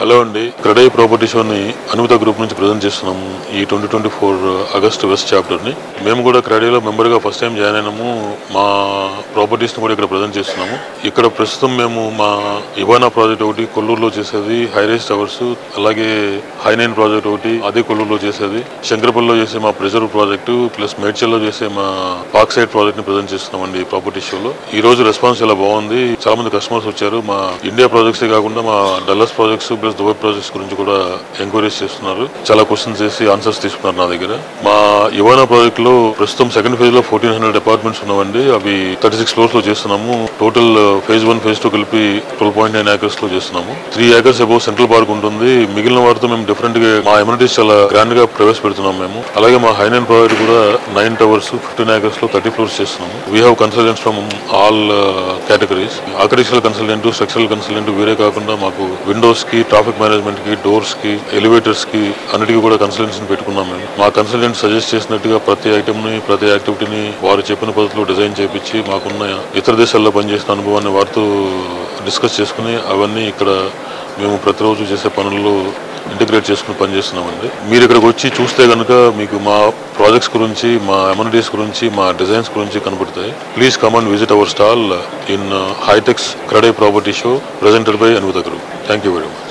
Hello అండి, CREDAI property షోని Anumita group నుంచి ప్రజెంట్ చేస్తున్నాము. ఈ 2024 ఆగస్టు వెస్ట్ చాప్టర్ని మేము కూడా క్రెడైలో మెంబర్గా ఫస్ట్ టైం జాయిన్ అయినాము. మా ప్రాపర్టీస్ని కూడా ఇక్కడ ప్రజెంట్ చేస్తున్నాము. ఇక్కడ ప్రస్తుతం మేము మా ఇవానా ప్రాజెక్ట్ ఒకటి కొల్లూరులో చేసేది, హైరైజ్ టవర్స్, అలాగే హైనైన్ ప్రాజెక్ట్ ఒకటి అదే కొల్లూరులో చేసేది, శంకరపల్లిలో చేసే మా ప్రెజర్ ప్రాజెక్టు ప్లస్ మేడ్చల్లో చేసే మా పార్క్ సైడ్ ప్రాజెక్ట్ ని ప్రజెంట్ చేస్తున్నామండి ప్రాపర్టీ షోలో. ఈ రోజు రెస్పాన్స్ చాలా బాగుంది. చాలా మంది కస్టమర్స్ వచ్చారు. మా ఇండియా ప్రాజెక్ట్సే కాకుండా మా Dallas projects plus Dubai projects గురించి కూడా ఎంక్వైరీస్ చేస్తున్నారు. చాలా క్వశ్చన్స్ చేసి ఆన్సర్స్ తీసుకున్నారు నా దగ్గర. మా ఇవానా ప్రాజెక్ట్ లో ప్రస్తుతం సెకండ్ ఫేజ్ లో 1400 అపార్ట్మెంట్స్ ఉన్నామండి. అవి 36 ఫ్లోర్స్ లో చేస్తున్నాము. టోటల్ ఫేజ్ 1 ఫేజ్ 2 కలిపి 12.9 acres లో చేస్తున్నాము. 3 acres అబౌవ్ సెంట్రల్ పార్క్ ఉంటుంది. మిగిలిన వాటితో మేము డిఫరెంట్ గా మా ఎమ్యూనిటీస్ చాలా గ్రాండ్ గా ప్రవేశపెడుతున్నాము మేము. అలాగే మా హైనైన్ ప్రాజెక్ట్ కూడా 9 towers 15 acres లో 30 floors చేస్తున్నాము. We have consultants from all categories. Architectural consultant, structural consultant వీరే కాకుండా మాకు విండోస్ కి, ట్రాఫిక్ మేనేజ్మెంట్ కి, డోర్స్ కి, ఎలివేటర్స్ కి అన్నిటికీ కూడా కన్సల్టెంట్స్ పెట్టుకున్నాం మేము. మా కన్సల్టెంట్ సజెస్ట్ చేసినట్టుగా ప్రతి ఐటమ్ ని, ప్రతి యాక్టివిటీని వారు చెప్పిన పద్ధతిలో డిజైన్ చేపించి మాకున్న ఇతర దేశాల్లో పనిచేసిన అనుభవాన్ని వారితో డిస్కస్ చేసుకుని అవన్నీ ఇక్కడ మేము ప్రతిరోజు చేసే పనుల్లో ఇంటిగ్రేట్ చేసుకుని పనిచేస్తున్నామండి. మీరు ఇక్కడికి వచ్చి చూస్తే కనుక మీకు మా ప్రాజెక్ట్స్ గురించి, మా అమ్యూనిటీస్ గురించి, మా డిజైన్స్ గురించి కనబడతాయి. Please come and visit our stall in HITEX CREDAI property show presented by Anumitha group. Thank you very much.